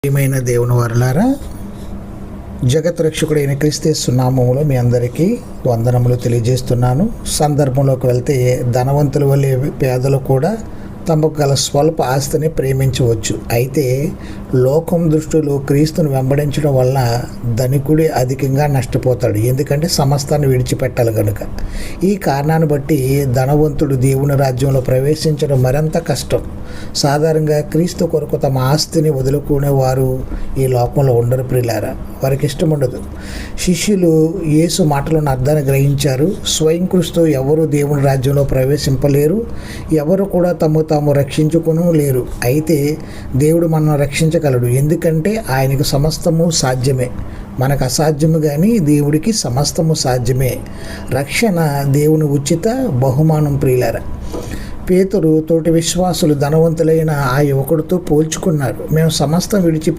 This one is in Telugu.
ప్రియమైన దేవుని వారలారా, జగత్ రక్షకుడైన క్రీస్తు నామములో మీ అందరికీ వందనములు తెలియజేస్తున్నాను. సందర్భంలోకి వెళ్తే ధనవంతుల వల్లే పేదలు కూడా తమకు గల స్వల్ప ఆస్తిని ప్రేమించవచ్చు. అయితే లోకం దృష్టిలో క్రీస్తును వెంబడించడం వల్ల ధనికుడి అధికంగా నష్టపోతాడు. ఎందుకంటే సమస్తాన్ని విడిచిపెట్టాలి కనుక. ఈ కారణాన్ని బట్టి ధనవంతుడు దేవుని రాజ్యంలో ప్రవేశించడం మరింత కష్టం. సాధారణంగా క్రీస్తు కొరకు తమ ఆస్తిని వదులుకునే వారు ఈ లోకంలో ఉండరు ప్రియులారా. వారికి ఇష్టం ఉండదు. శిష్యులు యేసు మాటలను అర్థాన్ని గ్రహించారు. స్వయం కృషితో ఎవరు దేవుని రాజ్యంలో ప్రవేశింపలేరు, ఎవరు కూడా తాము రక్షించుకుని లేరు. అయితే దేవుడు మనల్ని రక్షించగలడు, ఎందుకంటే ఆయనకు సమస్తము సాధ్యమే. మనకు అసాధ్యము కానీ దేవుడికి సమస్తము సాధ్యమే. రక్షణ దేవుని ఉచిత బహుమానం ప్రియులారా. పేతురు తోటి విశ్వాసులు ధనవంతులైన ఆ యువకుడితో పోల్చుకున్నారు. మేము సమస్తం విడిచి